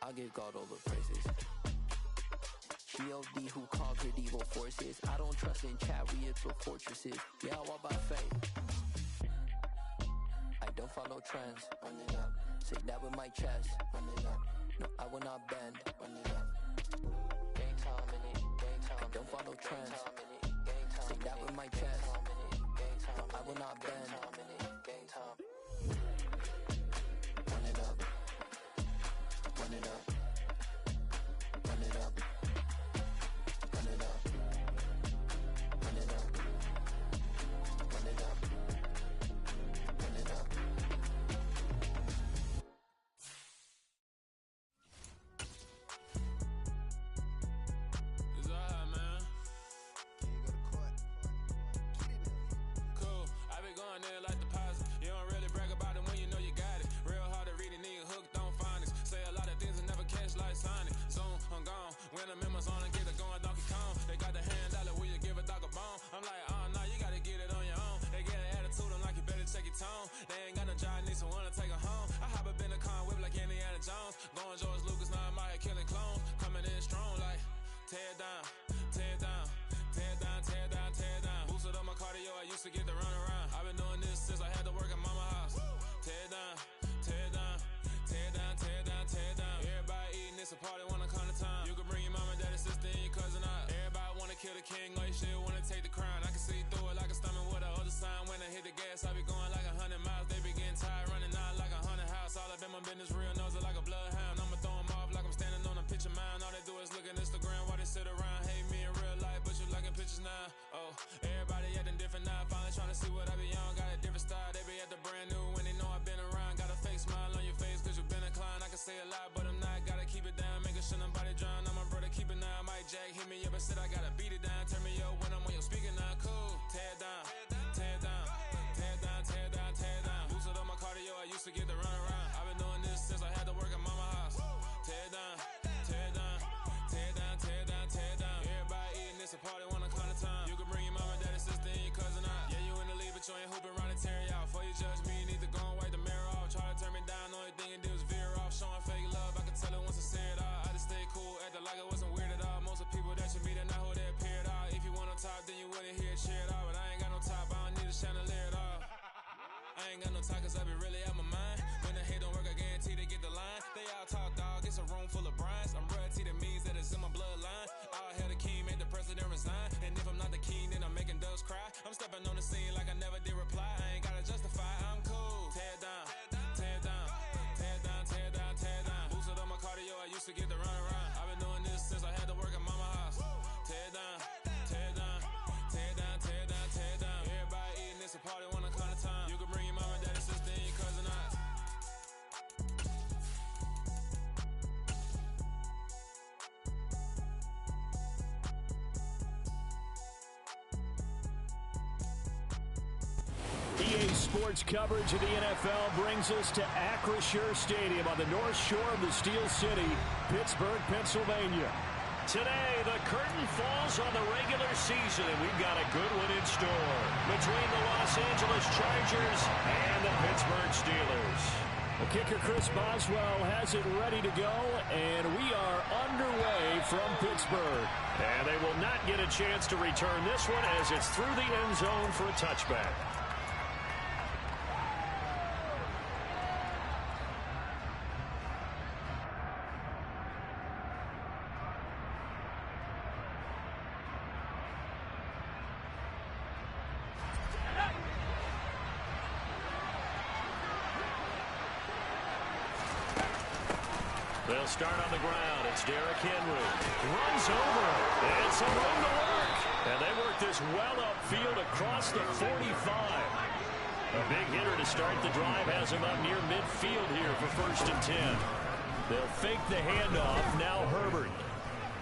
I give God all the praises. GLD who conquered evil forces. I don't trust in chariots or fortresses. Yeah, I walk by faith. I don't follow trends. Run it up. Say that with my chest. Run it up. No, I will not bend. Run it up. Gang time in it. Gang time. I don't follow trends. Say that with my chest. No, I will not bend. Gang time. Run it up. Run it up. Run it up. Run it up. Run it up. Run it up. Run it up. It's alright, man. You go to court. Cool. I be going there like deposit. You don't really brag about it when you know you got it. Real hard to read a nigga hooked, don't find it. Say a lot of things and never catch like sign it. Zone, I'm gone. When I'm in my zone and get it going, Donkey Kong. They got the hand dollar, will you give a dog a bone? I'm like, oh, no, you gotta get it on your own. They get an attitude, I'm like, you better check your tone. They ain't got no job, need someone to take her home. I hop up in a car, whip like Indiana Jones. Going George Lucas, now I'm out here killing clones. Coming in strong like, tear down, tear down. Tear down, tear down, tear down. Boosted up my cardio, I used to get to run around. I've been doing this since I had to work at mama house. Tear down, tear down, tear down, tear down, tear down. Everybody eating, it's a party, wanna come to time. You can bring your mama, daddy, sister, and your cousin out. Everybody wanna kill the king, or you shit wanna take the crown. I can see through it like a stomach with a other sign. When I hit the gas, I be going like 100 miles. They be getting tired, running out like 100 house. All up in my business, real nose it like a bloodhound. I'ma throw them off like I'm standing on a picture mound. All they do is look at Instagram while they sit around. Hate me in real life, but you liking pictures now. Oh, everybody acting different now. Finally trying to see what I be on. Got a different style, they be at the brand new when they know I've been around. Got a fake smile on your face cause you been inclined. I can say a lot, but I'm not. Gotta keep it down, making sure nobody drown. I'm my brother, keep it now. Mike Jack hit me up and said I gotta beat it down. Turn me up when I'm on your speaker now. Cool, tear down, tear down, tear down, tear down, tear down. Boosted up my cardio, I used to get to run around. I've been doing this since I had to work at mama house. Tear down, tear down, tear down, tear down, tear down. Everybody eating, it's a party, wanna come to time. You can bring your mama, daddy, sister, and your cousin out. Yeah, you in the league, but you ain't hooping around and tear you out. Before you judge me, you need to go and wipe the mirror off. Try to turn me down, only thing you did was veer off. Showing fake love, I can tell it once I say it all. I just stay cool, acting like it wasn't weird at all. Most of the people that you meet are not who they appear at all. If you want on top, then you wouldn't hear it cheer at all. But I ain't got no top, I don't need a chandelier at all. I ain't got no talk cause I be really out my mind. When the hate don't work, I guarantee they get the line. They all talk dog, it's a room full of brines. I'm royalty, that means that it's in my bloodline. All hail the king, made the president resign. And if I'm not the king, then I'm making doves cry. I'm stepping on the scene like I never did reply. I ain't gotta justify, I'm cool. Tear down, tear down, tear down, tear down, tear down. Boosted up my cardio, I used to get to run around. I've been doing this since I had to work at mama house. Tear down, tear down, tear down, tear down, tear down. Everybody eating, it's a party, wanna come to time. You can bring your mama, daddy, sister, and your cousin out. EA Sports coverage of the NFL brings us to Acrisure Stadium on the north shore of the Steel City, Pittsburgh, Pennsylvania. Today, the curtain falls on the regular season, and we've got a good one in store between the Los Angeles Chargers and the Pittsburgh Steelers. The kicker, Chris Boswell, has it ready to go, and we are underway from Pittsburgh. And they will not get a chance to return this one as it's through the end zone for a touchback. They'll start on the ground. It's Derrick Henry. Runs over him. It's a run to work. And they work this well upfield across the 45. A big hitter to start the drive has him up near midfield here for 1st and 10. They'll fake the handoff. Now Herbert.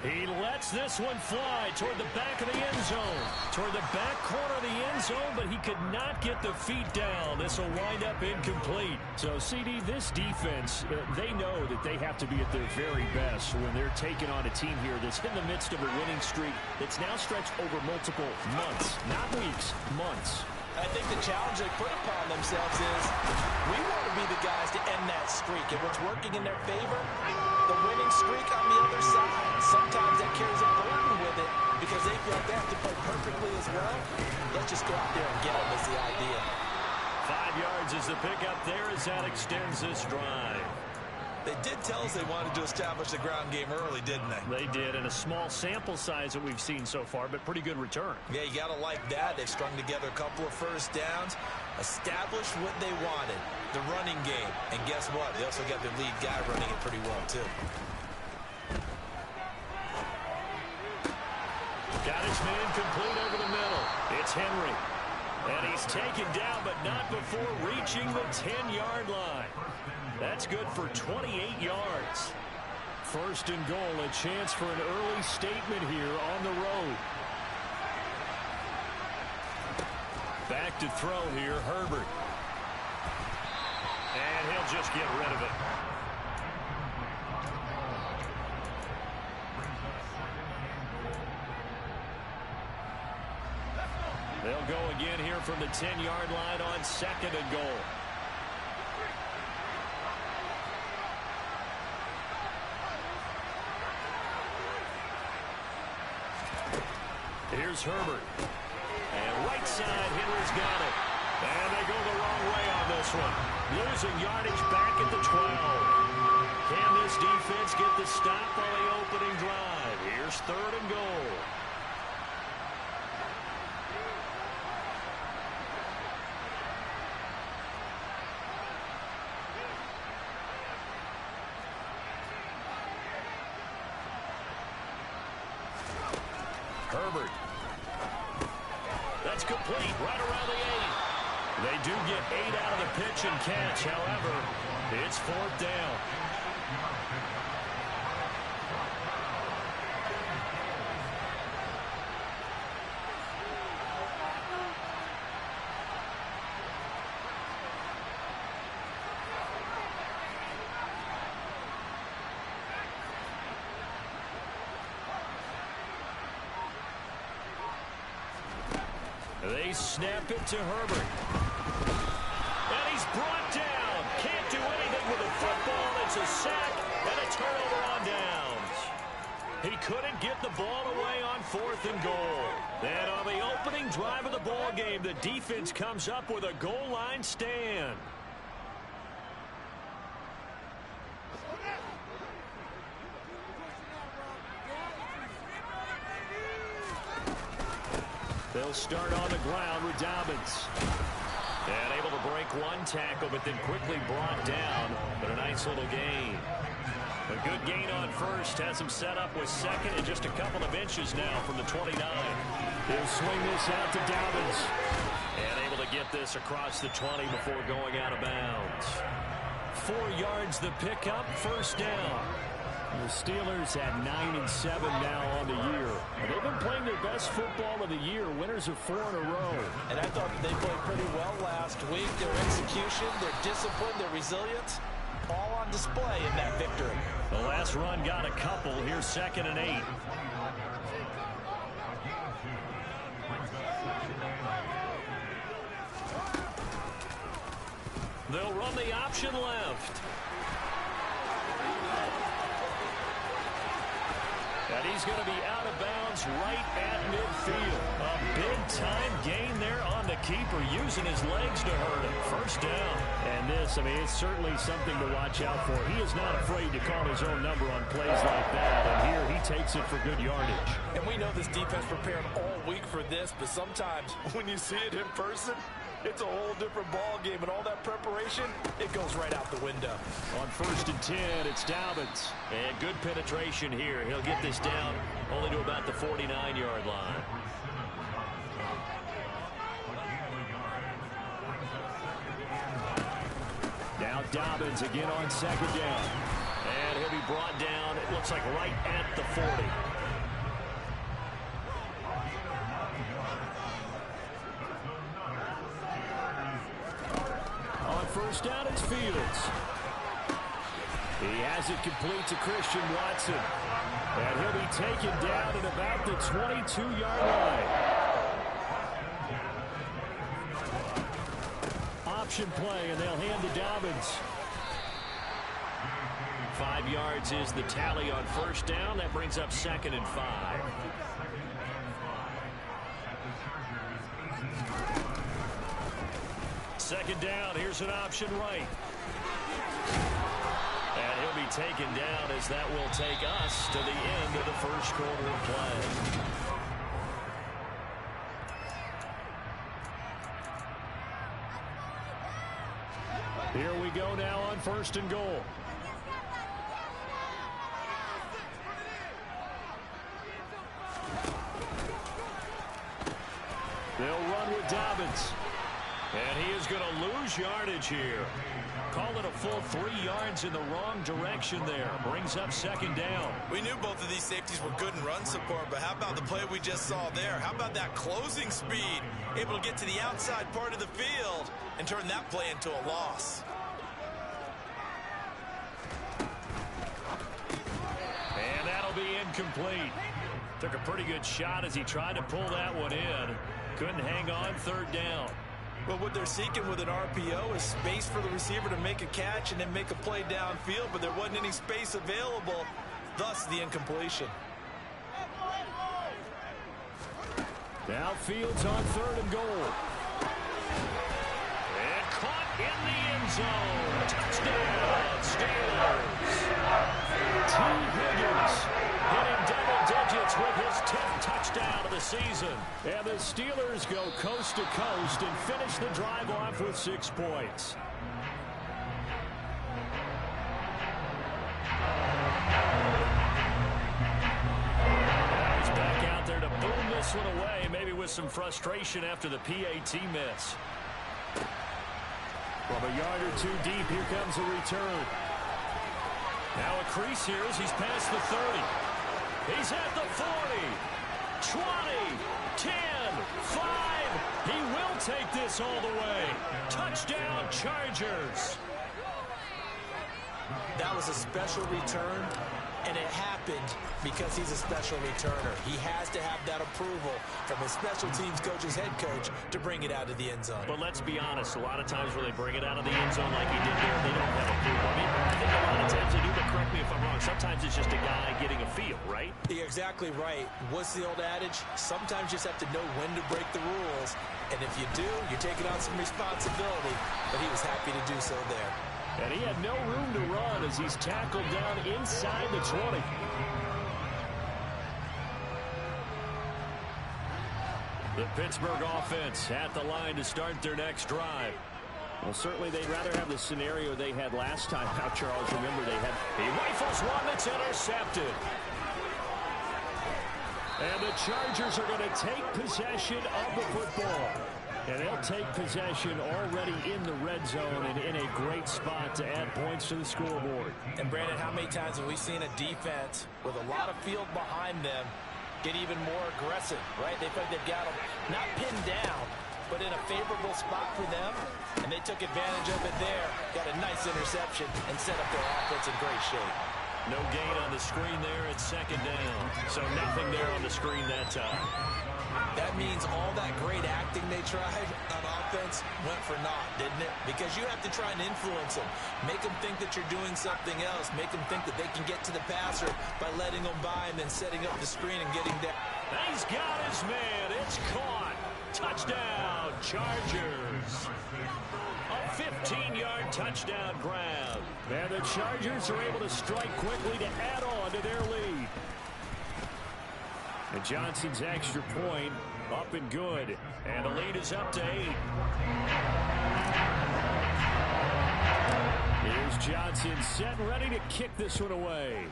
He lets this one fly toward the back of the end zone. Toward the back corner of the end zone, but he could not get the feet down. This will wind up incomplete. So, CD, this defense, they know that they have to be at their very best when they're taking on a team here that's in the midst of a winning streak that's now stretched over multiple months. Not weeks, months. I think the challenge they put upon themselves is we want to be the guys to end that streak. If it's working in their favor, the winning streak on the other side. Sometimes that carries a burden with it because they feel like they have to play perfectly as well. Let's just go out there and get them is the idea. 5 yards is the pickup there as that extends this drive. They did tell us they wanted to establish the ground game early, didn't they? They did, and a small sample size that we've seen so far, but pretty good return. Yeah, you got to like that. They've strung together a couple of first downs, established what they wanted, the running game. And guess what? They also got their lead guy running it pretty well, too. Got his man complete over the middle. It's Henry. And he's taken down, but not before reaching the 10-yard line. That's good for 28 yards. First and goal, a chance for an early statement here on the road. Back to throw here, Herbert. And he'll just get rid of it. They'll go again here from the 10-yard line on second and goal. Here's Herbert. And right side, Henry's got it. And they go the wrong way on this one. Losing yardage back at the 12. Can this defense get the stop on the opening drive? Here's third and goal. Herbert. That's complete right around the 8. They do get 8 out of the pitch and catch. However, it's fourth down. They snap it to Herbert. And he's brought down. Can't do anything with the football. It's a sack and a turnover on downs. He couldn't get the ball away on fourth and goal. And on the opening drive of the ball game, the defense comes up with a goal line stand. They'll start on the ground with Dobbins. And able to break one tackle, but then quickly brought down. But a nice little gain. A good gain on first. Has him set up with second and just a couple of inches now from the 29. He'll swing this out to Dobbins. And able to get this across the 20 before going out of bounds. 4 yards the pickup, first down. The Steelers at 9-7 now on the year. And they've been playing their best football of the year. Winners of 4 in a row. And I thought that they played pretty well last week. Their execution, their discipline, their resilience, all on display in that victory. The last run got a couple. Here's second and 8. They'll run the option left. And he's going to be out of bounds right at midfield. A big-time gain there on the keeper, using his legs to hurt him. First down. And this, I mean, it's certainly something to watch out for. He is not afraid to call his own number on plays like that. And here he takes it for good yardage. And we know this defense prepared all week for this, but sometimes when you see it in person, it's a whole different ball game, and all that preparation, it goes right out the window. On first and 10, it's Dobbins. And good penetration here. He'll get this down only to about the 49-yard line. Now Dobbins again on second down. And he'll be brought down, it looks like right at the 40. First down, it's Fields. He has it complete to Christian Watson. And he'll be taken down at about the 22-yard line. Option play, and they'll hand to Dobbins. 5 yards is the tally on first down. That brings up 2nd and 5. Second down, here's an option right. And he'll be taken down as that will take us to the end of the first quarter of play. Here we go now on 1st and goal. They'll run with Dobbins. And he is going to lose yardage here. Call it a full 3 yards in the wrong direction there. Brings up 2nd down. We knew both of these safeties were good in run support, but how about the play we just saw there? How about that closing speed? Able to get to the outside part of the field and turn that play into a loss. And that'll be incomplete. Took a pretty good shot as he tried to pull that one in. Couldn't hang on 3rd down. But what they're seeking with an RPO is space for the receiver to make a catch and then make a play downfield, but there wasn't any space available, thus the incompletion. Now Fields on 3rd and goal. And caught in the end zone. Touchdown, Steelers. T. Higgins hitting double digits with his 10th touchdown of the season. And the Steelers go coast to coast and finish the drive off with 6 points. He's back out there to boom this one away, maybe with some frustration after the PAT miss. From a yard or 2 deep, here comes a return. Now a crease here as he's past the 30. He's at the 40, 20, 10, 5. He will take this all the way. Touchdown, Chargers. That was a special return, and it happened because he's a special returner. He has to have that approval from his special teams coach's head coach to bring it out of the end zone. But let's be honest, a lot of times when they bring it out of the end zone like he did there, they don't have approval. I mean, I think a lot of times they do, but correct me if I'm wrong. Sometimes it's just a guy getting a feel, right? You're exactly right. What's the old adage? Sometimes you just have to know when to break the rules, and if you do, you're taking on some responsibility. But he was happy to do so there. And he had no room to run as he's tackled down inside the 20. The Pittsburgh offense at the line to start their next drive. Well, certainly they'd rather have the scenario they had last time out, Charles. Remember, he rifles one that's intercepted. And the Chargers are going to take possession of the football. And they'll take possession already in the red zone and in a great spot to add points to the scoreboard. And, Brandon, how many times have we seen a defense with a lot of field behind them get even more aggressive, right? They think they've got them not pinned down, but in a favorable spot for them, and they took advantage of it there, got a nice interception, and set up their offense in great shape. No gain on the screen there at 2nd down, so nothing there on the screen that time. That means all that great acting they tried on offense went for naught, didn't it? Because you have to try and influence them. Make them think that you're doing something else. Make them think that they can get to the passer by letting them by and then setting up the screen and getting down. He's got his man. It's caught. Touchdown, Chargers. A 15-yard touchdown grab. And the Chargers are able to strike quickly to add on to their lead. And Johnson's extra point up and good. And the lead is up to 8. Here's Johnson set and ready to kick this one away.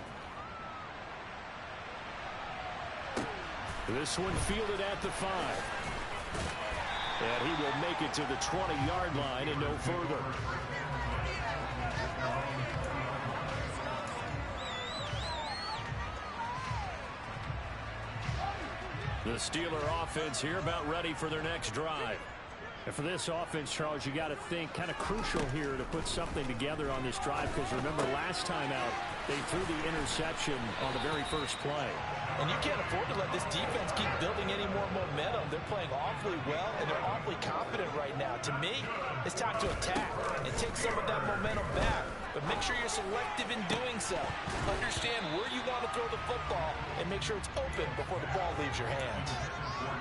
This one fielded at the 5. And he will make it to the 20-yard line and no further. The Steeler offense here about ready for their next drive. And for this offense, Charles, you got to think kind of crucial here to put something together on this drive, because remember last time out they threw the interception on the very first play. And you can't afford to let this defense keep building any more momentum. They're playing awfully well, and they're awfully confident right now. To me, it's time to attack and take some of that momentum back. but make sure you're selective in doing so. Understand where you want to throw the football and make sure it's open before the ball leaves your hands.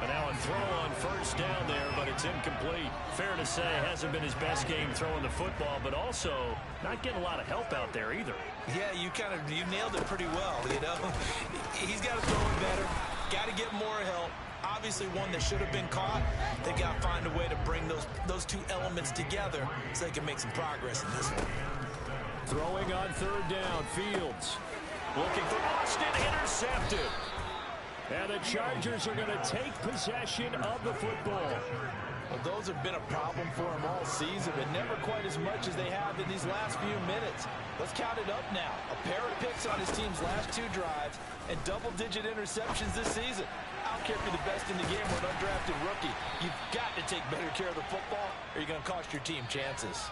And now a throw on first down there, but it's incomplete. Fair to say, hasn't been his best game throwing the football, but also not getting a lot of help out there either. Yeah, you nailed it pretty well, you know. He's got to throw it better, got to get more help. Obviously one that should have been caught. They got to find a way to bring those two elements together so they can make some progress in this one. Throwing on third down, Fields. Looking for Austin, intercepted. And the Chargers are going to take possession of the football. Well, those have been a problem for him all season, but never quite as much as they have in these last few minutes. Let's count it up now. A pair of picks on his team's last 2 drives and double-digit interceptions this season. I don't care if you're the best in the game or an undrafted rookie. You've got to take better care of the football or you're going to cost your team chances.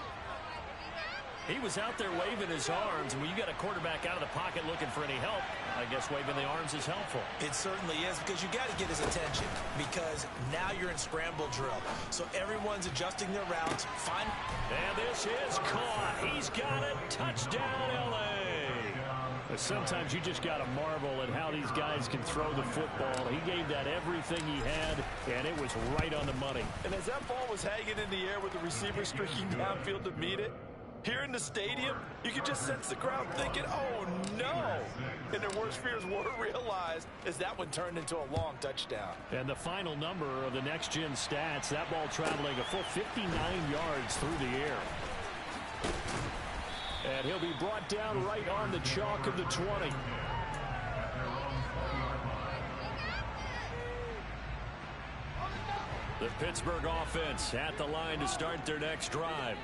He was out there waving his arms, and when you got a quarterback out of the pocket looking for any help, I guess waving the arms is helpful. It certainly is, because you got to get his attention, because now you're in scramble drill. So everyone's adjusting their routes. And this is caught. He's got it. Touchdown, L.A. Sometimes you just got to marvel at how these guys can throw the football. He gave that everything he had, and it was right on the money. And as that ball was hanging in the air with the receiver streaking downfield to meet it, here in the stadium, you could just sense the crowd thinking, oh, no. And their worst fears were realized as that one turned into a long touchdown. And the final number of the next-gen stats, that ball traveling a full 59 yards through the air. And he'll be brought down right on the chalk of the 20. The Pittsburgh offense at the line to start their next drive.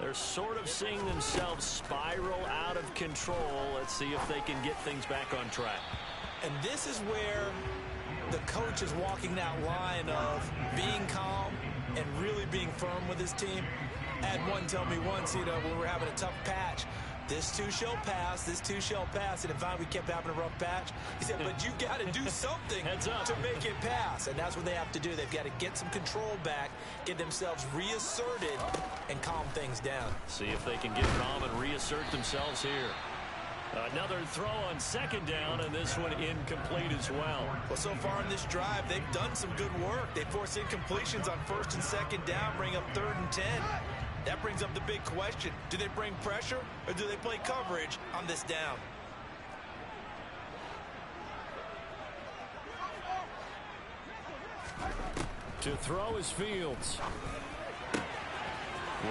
They're sort of seeing themselves spiral out of control. Let's see if they can get things back on track. And this is where the coach is walking that line of being calm and really being firm with his team. I had one tell me once, you know, when we're having a tough patch, this too shall pass, this too shall pass. And if we kept having a rough patch, he said, but you got to do something to make it pass. And that's what they have to do. They've got to get some control back, get themselves reasserted, and calm things down. See if they can get calm and reassert themselves here. Another throw on second down, and this one incomplete as well. Well, so far in this drive, they've done some good work. They force incompletions on first and second down, bring up 3rd and 10. That brings up the big question. Do they bring pressure or do they play coverage on this down? To throw is Fields.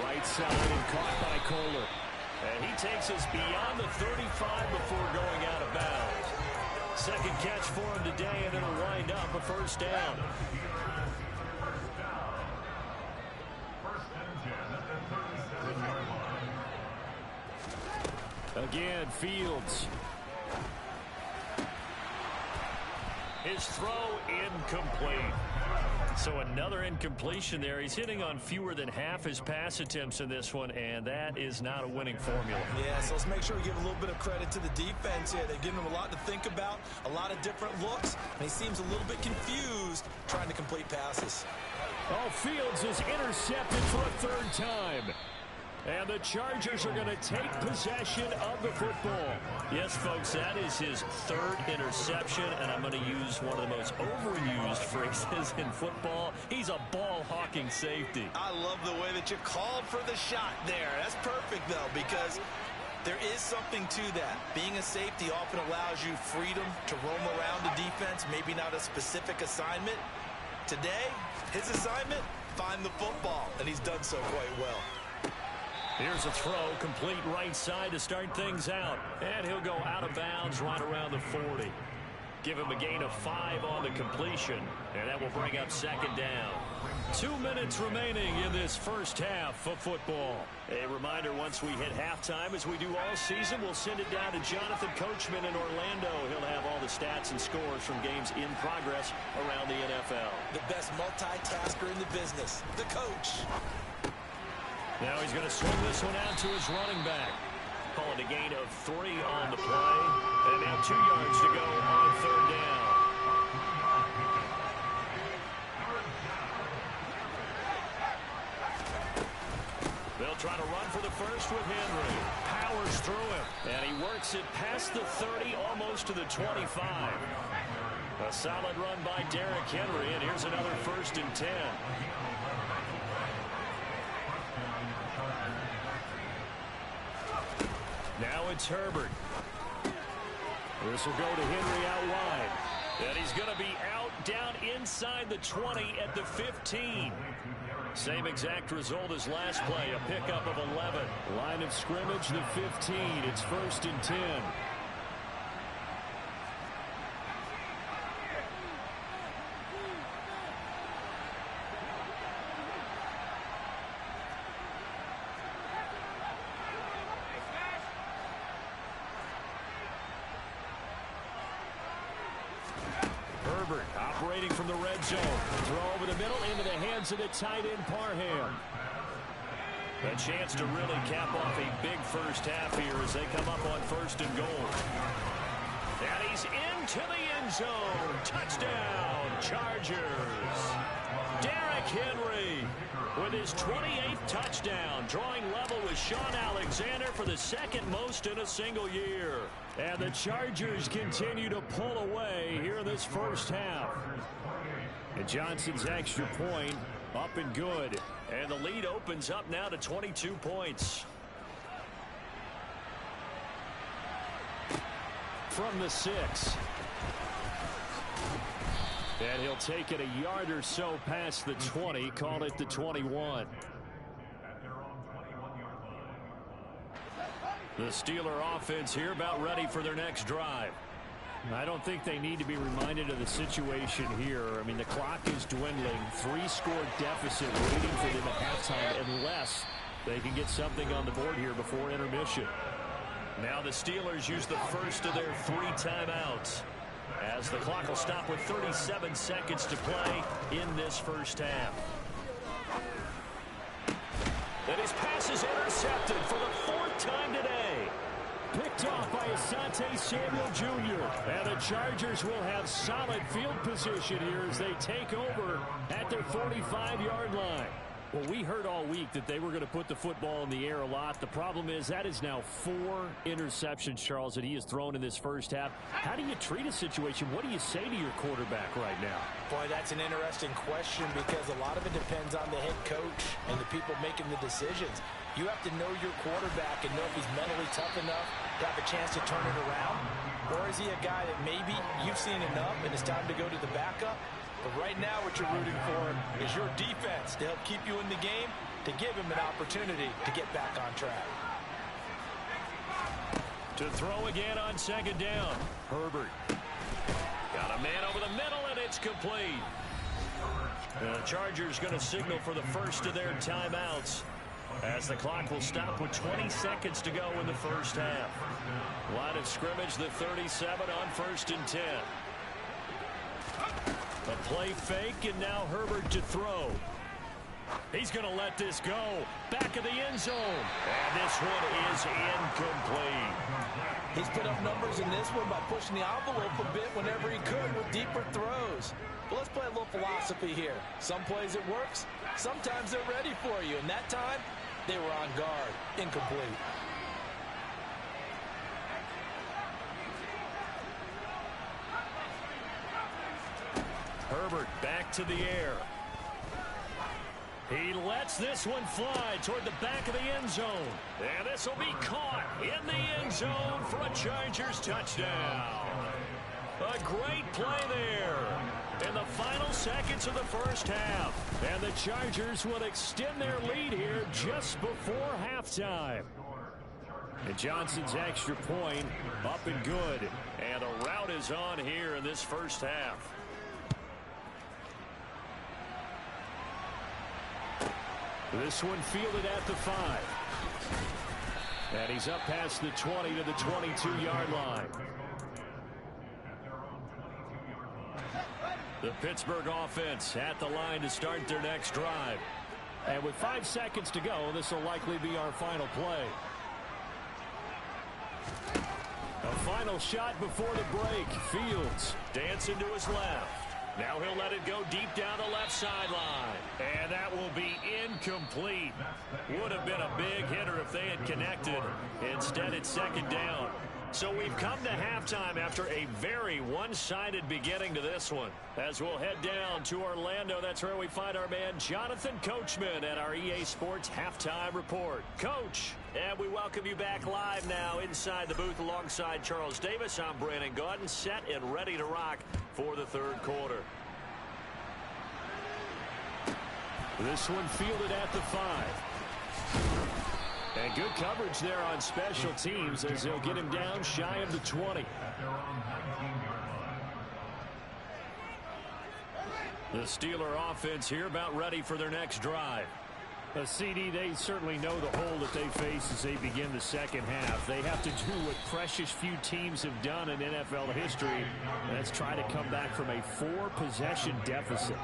Right side and caught by Kohler. And he takes us beyond the 35 before going out of bounds. Second catch for him today, and it'll wind up a first down. Again, Fields. His throw incomplete. So another incompletion there. He's hitting on fewer than half his pass attempts in this one, and that is not a winning formula. Yeah, so let's make sure we give a little bit of credit to the defense here. They've given him a lot to think about, a lot of different looks, and he seems a little bit confused trying to complete passes. Oh, Fields is intercepted for a 3rd time. And the Chargers are going to take possession of the football. Yes, folks, that is his 3rd interception, and I'm going to use one of the most overused phrases in football. He's a ball-hawking safety. I love the way that you called for the shot there. That's perfect, though, because there is something to that. Being a safety often allows you freedom to roam around the defense, maybe not a specific assignment. Today, his assignment, find the football, and he's done so quite well. Here's a throw, complete right side to start things out. And he'll go out of bounds right around the 40. Give him a gain of 5 on the completion, and that will bring up second down. 2 minutes remaining in this first half of football. A reminder, once we hit halftime, as we do all season, we'll send it down to Jonathan Coachman in Orlando. He'll have all the stats and scores from games in progress around the NFL. The best multitasker in the business, the coach. Now he's going to swing this one out to his running back. Calling a gain of 3 on the play. And now 2 yards to go on 3rd down. They'll try to run for the first with Henry. Power powers through him. And he works it past the 30, almost to the 25. A solid run by Derrick Henry, and here's another 1st and 10. Now it's Herbert. This will go to Henry out wide. And he's going to be out down inside the 20 at the 15. Same exact result as last play, a pickup of 11. Line of scrimmage, the 15. It's 1st and 10. Herbert operating from the red zone. Throw over the middle into the hands of the tight end Parham. A chance to really cap off a big first half here as they come up on 1st and goal. And he's into the end zone. Touchdown, Chargers. Derrick Henry with his 28th touchdown, drawing level with Sean Alexander for the 2nd most in a single year. And the Chargers continue to pull away here in this first half. And Johnson's extra point up and good. And the lead opens up now to 22 points. From the 6. And he'll take it a yard or so past the 20, call it the 21. The Steeler offense here about ready for their next drive. I don't think they need to be reminded of the situation here. I mean, the clock is dwindling. 3-score deficit waiting for them at halftime unless they can get something on the board here before intermission. Now the Steelers use the first of their 3 timeouts as the clock will stop with 37 seconds to play in this first half. And his pass is intercepted for the 4th time today. Picked off by Asante Samuel Jr. And the Chargers will have solid field position here as they take over at their 45-yard line. Well, we heard all week that they were going to put the football in the air a lot. The problem is that is now 4 interceptions, Charles, that he has thrown in this first half. How do you treat a situation? What do you say to your quarterback right now? Boy, that's an interesting question because a lot of it depends on the head coach and the people making the decisions. You have to know your quarterback and know if he's mentally tough enough to have a chance to turn it around. Or is he a guy that maybe you've seen enough and it's time to go to the backup? But right now what you're rooting for is your defense to help keep you in the game, to give him an opportunity to get back on track. To throw again on 2nd down. Herbert. Got a man over the middle, and it's complete. The Chargers going to signal for the first of their timeouts as the clock will stop with 20 seconds to go in the first half. Line of scrimmage, the 37 on 1st and 10. A play fake, and now Herbert to throw. He's going to let this go. Back of the end zone. And this one is incomplete. He's put up numbers in this one by pushing the envelope a bit whenever he could with deeper throws. But let's play a little philosophy here. Some plays it works. Sometimes they're ready for you. And that time, they were on guard. Incomplete. Herbert back to the air. He lets this one fly toward the back of the end zone. And this will be caught in the end zone for a Chargers touchdown. A great play there in the final seconds of the first half. And the Chargers will extend their lead here just before halftime. And Johnson's extra point up and good. And a rout is on here in this first half. This one fielded at the 5. And he's up past the 20 to the 22-yard line. The Pittsburgh offense at the line to start their next drive. And with 5 seconds to go, this will likely be our final play. A final shot before the break. Fields dancing to his left. Now he'll let it go deep down the left sideline. And that will be incomplete. Would have been a big hitter if they had connected. Instead, it's second down. So we've come to halftime after a very one-sided beginning to this one. As we'll head down to Orlando, that's where we find our man Jonathan Coachman at our EA Sports Halftime Report. Coach, and we welcome you back live now inside the booth alongside Charles Davis. I'm Brandon Gaudin, set and ready to rock for the third quarter. This one fielded at the 5. And good coverage there on special teams as they'll get him down shy of the 20. The Steeler offense here about ready for their next drive. CD, they certainly know the hole that they face as they begin the second half. They have to do what precious few teams have done in NFL history. That's try to come back from a 4-possession deficit.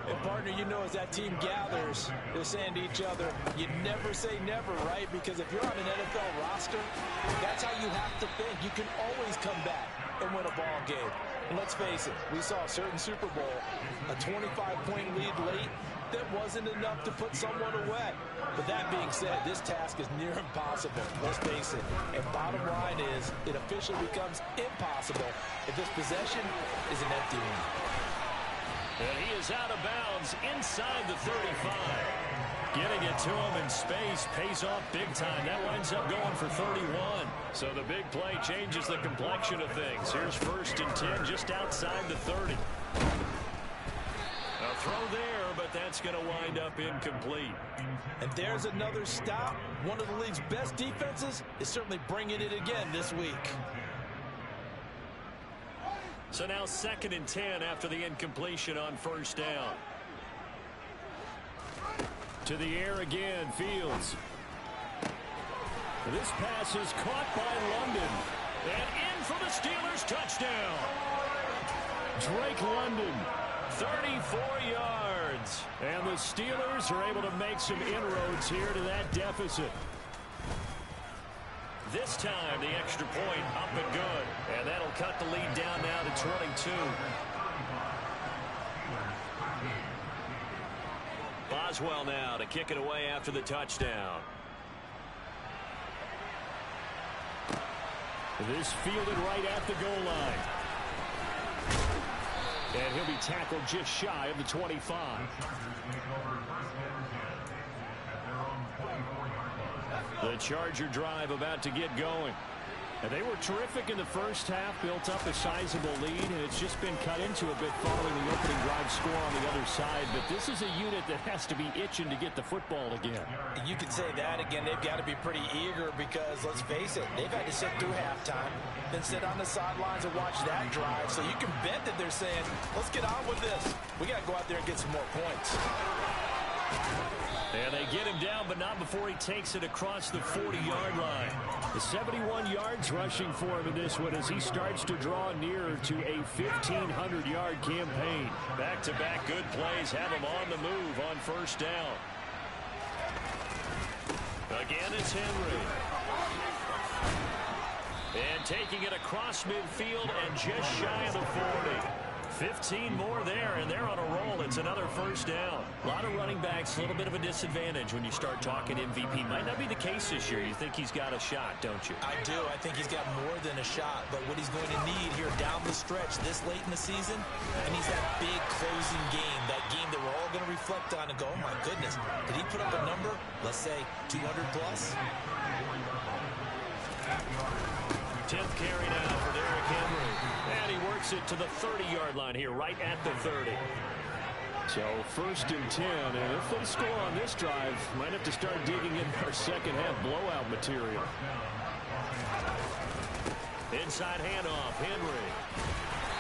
And, partner, you know, as that team gathers, they're saying to each other, you never say never, right? Because if you're on an NFL roster, that's how you have to think. You can always come back and win a ball game. And let's face it, we saw a certain Super Bowl, a 25-point lead late, that wasn't enough to put someone away. But that being said, this task is near impossible. Let's face it. And bottom line is, it officially becomes impossible if this possession is an empty one. And he is out of bounds inside the 35. Getting it to him in space pays off big time. That winds up going for 31. So the big play changes the complexion of things. Here's 1st and 10 just outside the 30. A throw there, but that's going to wind up incomplete. And there's another stop. One of the league's best defenses is certainly bringing it again this week. So now 2nd and 10 after the incompletion on 1st down. To the air again, Fields. This pass is caught by London. And in for the Steelers touchdown. Drake London, 34 yards. And the Steelers are able to make some inroads here to that deficit. This time, the extra point up and good. And that'll cut the lead down now to 22. Boswell now to kick it away after the touchdown. This fielded right at the goal line. And he'll be tackled just shy of the 25. The Charger drive about to get going. And they were terrific in the first half, built up a sizable lead, and it's just been cut into a bit following the opening drive score on the other side. But this is a unit that has to be itching to get the football again. You could say that again. They've got to be pretty eager because, let's face it, they've had to sit through halftime, then sit on the sidelines and watch that drive. So you can bet that they're saying, let's get on with this. We got to go out there and get some more points. And they get him down, but not before he takes it across the 40-yard line. The 71 yards rushing for him in this one as he starts to draw nearer to a 1,500-yard campaign. Back-to-back good plays have him on the move on 1st down. Again, it's Henry. And taking it across midfield and just shy of the 40. 15 more there, and they're on a roll. It's another 1st down. A lot of running backs, a little bit of a disadvantage when you start talking MVP. Might not be the case this year. You think he's got a shot, don't you? I do. I think he's got more than a shot. But what he's going to need here down the stretch this late in the season, and he's that big closing game, that game that we're all going to reflect on and go, oh, my goodness, did he put up a number, let's say, 200 plus? 10th carry now for Derrick Henry. And he works it to the 30-yard line here, right at the 30. So 1st and 10, and if they score on this drive, might have to start digging in our second half blowout material. Inside handoff, Henry.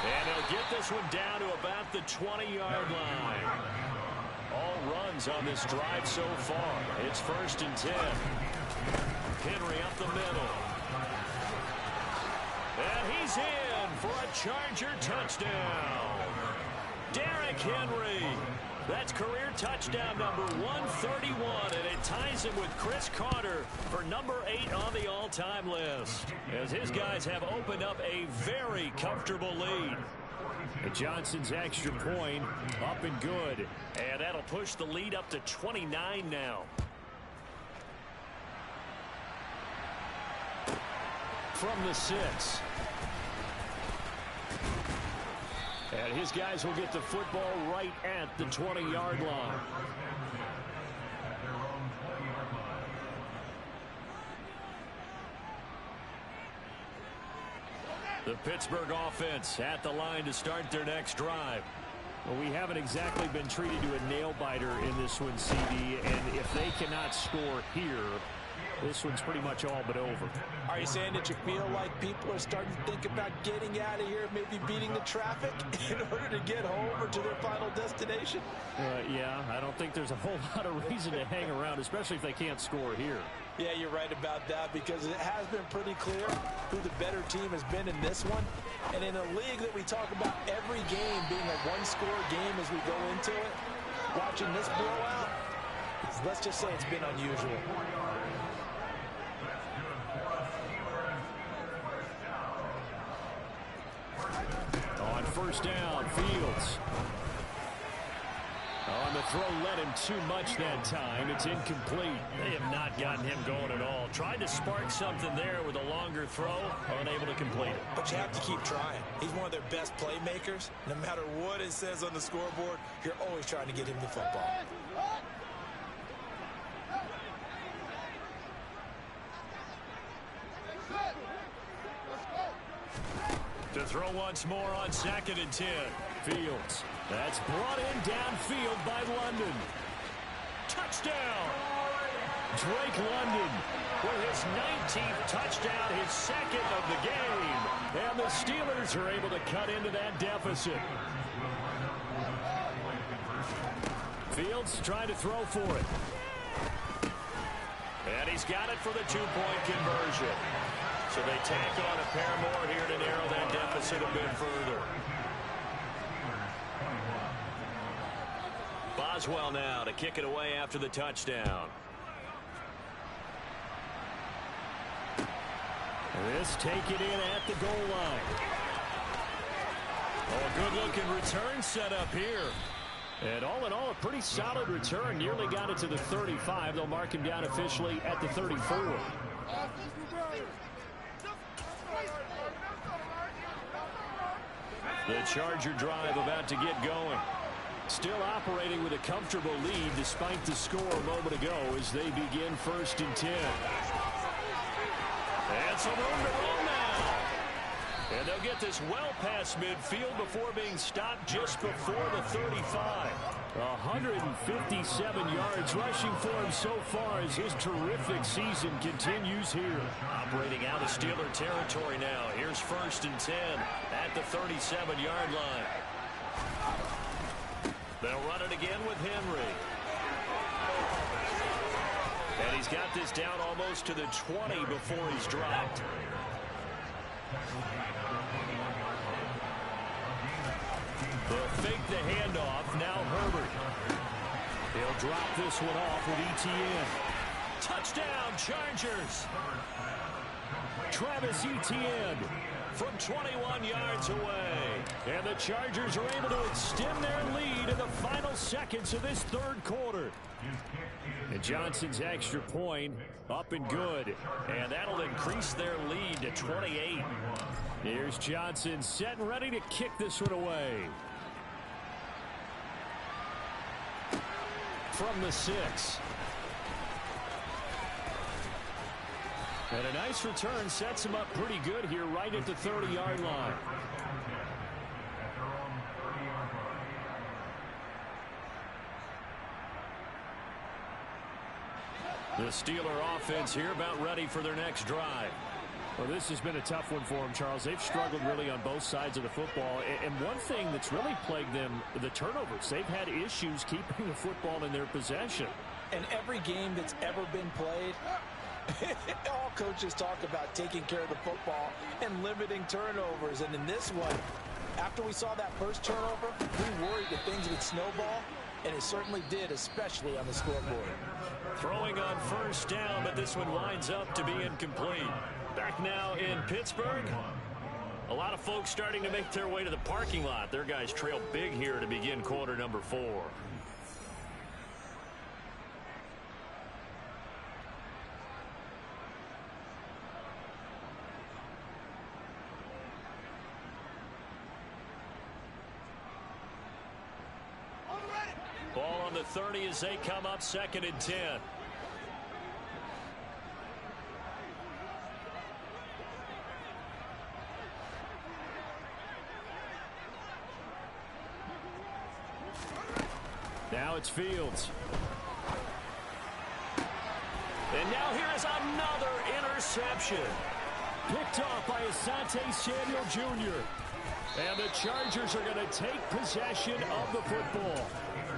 And they'll get this one down to about the 20-yard line. All runs on this drive so far. It's 1st and 10. Henry up the middle. And he's in for a Charger touchdown. Derrick Henry. That's career touchdown number 131, and it ties him with Chris Carter for number 8 on the all-time list, as his guys have opened up a very comfortable lead. And Johnson's extra point up and good. And that'll push the lead up to 29 now. From the 6. And his guys will get the football right at the 20-yard line. The Pittsburgh offense at the line to start their next drive. Well, we haven't exactly been treated to a nail-biter in this one, CD, and if they cannot score here, this one's pretty much all but over. Are you saying that you feel like people are starting to think about getting out of here, maybe beating the traffic in order to get home or to their final destination? Yeah, I don't think there's a whole lot of reason to hang around, especially if they can't score here. Yeah, you're right about that, because it has been pretty clear who the better team has been in this one. And in a league that we talk about every game being a one-score game as we go into it, watching this blowout, let's just say it's been unusual. On first down, Fields. On the throw, led him too much that time. It's incomplete. They have not gotten him going at all. Tried to spark something there with a longer throw, unable to complete it. But you have to keep trying. He's one of their best playmakers. No matter what it says on the scoreboard, you're always trying to get him the football. To throw once more on 2nd and 10. Fields. That's brought in downfield by London. Touchdown! Drake London with his 19th touchdown, his second of the game. And the Steelers are able to cut into that deficit. Fields trying to throw for it. And he's got it for the 2-point conversion. So they tack on a pair more here to narrow that deficit a bit further. Boswell now to kick it away after the touchdown. This taken in at the goal line. Oh, a good-looking return set up here. And all in all, a pretty solid return. Nearly got it to the 35. They'll mark him down officially at the 34. The Charger drive about to get going. Still operating with a comfortable lead despite the score a moment ago as they begin 1st and 10. And some room to roll now. And they'll get this well past midfield before being stopped just before the 35. 157 yards rushing for him so far as his terrific season continues here. Operating out of Steeler territory now. Here's 1st and 10 at the 37-yard line. They'll run it again with Henry. And he's got this down almost to the 20 before he's dropped. They'll fake the handoff. Now Herbert. He'll drop this one off with Etienne. Touchdown, Chargers. Travis Etienne from 21 yards away. And the Chargers are able to extend their lead in the final seconds of this 3rd quarter. And Johnson's extra point up and good. And that'll increase their lead to 28. Here's Johnson set and ready to kick this one away. From the 6. And a nice return sets him up pretty good here right at the 30-yard line. The Steeler offense here about ready for their next drive. Well, this has been a tough one for them, Charles. They've struggled really on both sides of the football. And one thing that's really plagued them, the turnovers. They've had issues keeping the football in their possession. And every game that's ever been played, all coaches talk about taking care of the football and limiting turnovers. And in this one, after we saw that first turnover, we worried that things would snowball, and it certainly did, especially on the scoreboard. Throwing on 1st down, but this one winds up to be incomplete. Back now in Pittsburgh, A lot of folks starting to make their way to the parking lot. Their guys trail big here to begin quarter number 4. Ball on the 30 as they come up 2nd and 10. Now it's Fields. And now here is another interception. Picked off by Asante Samuel Jr. And the Chargers are going to take possession of the football.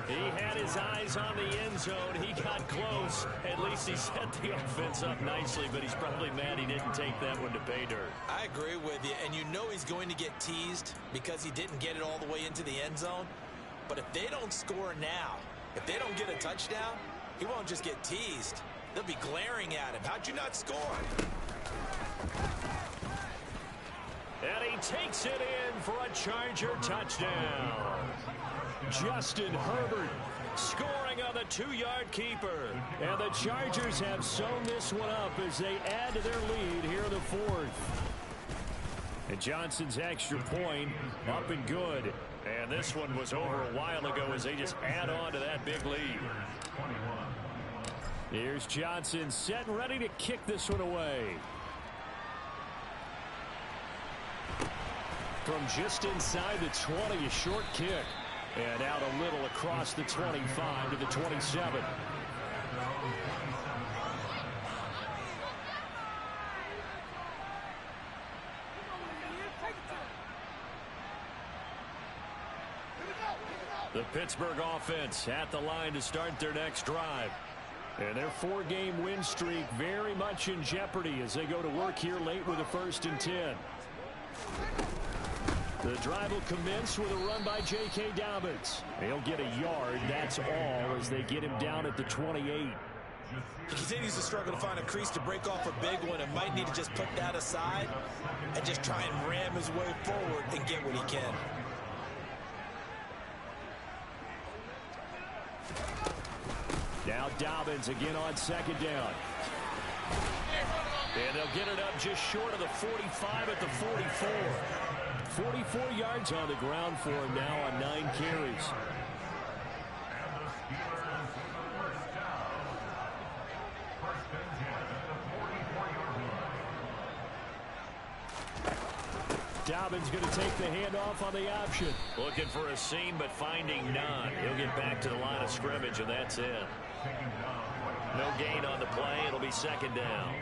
He had his eyes on the end zone. He got close. At least he set the offense up nicely, but he's probably mad he didn't take that one to pay dirt. I agree with you, and you know he's going to get teased because he didn't get it all the way into the end zone. But if they don't score now, if they don't get a touchdown, he won't just get teased. They'll be glaring at him. How'd you not score? And he takes it in for a Charger touchdown. Justin Herbert scoring on the 2-yard keeper. And the Chargers have sewn this one up as they add to their lead here in the 4th. And Johnson's extra point up and good. And this one was over a while ago as they just add on to that big lead. Here's Johnson set and ready to kick this one away. From just inside the 20, a short kick. And out a little across the 25 to the 27. The Pittsburgh offense at the line to start their next drive. And their 4-game win streak very much in jeopardy as they go to work here late with a 1st and 10. The drive will commence with a run by J.K. Dobbins. He'll get a yard, that's all, as they get him down at the 28. He continues to struggle to find a crease to break off a big one and might need to just put that aside and just try and ram his way forward and get what he can. Now Dobbins again on 2nd down. And they'll get it up just short of the 45 at the 44. 44 yards on the ground for him now on 9 carries. Dobbins going to take the handoff on the option. Looking for a seam, but finding none. He'll get back to the line of scrimmage, and that's it. No gain on the play. It'll be 2nd down.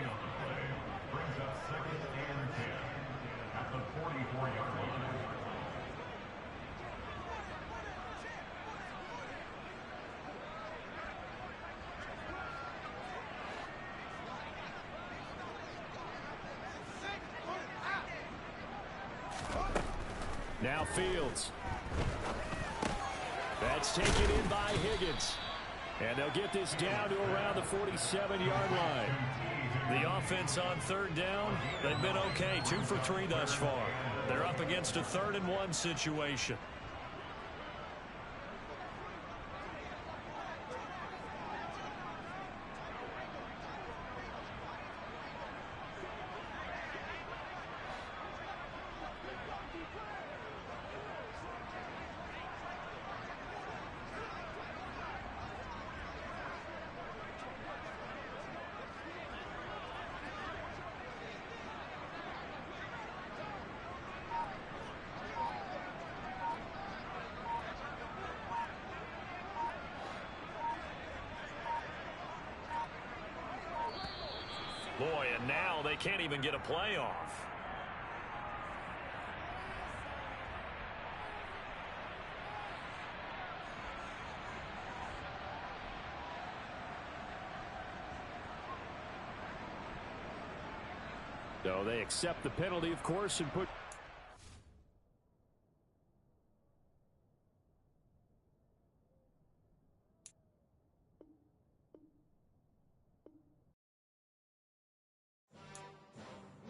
Now Fields. That's taken in by Higgins. And they'll get this down to around the 47-yard line. The offense on 3rd down, they've been okay. 2 for 3 thus far. They're up against a 3rd and 1 situation. Boy, and now they can't even get a playoff. So they accept the penalty, of course, and put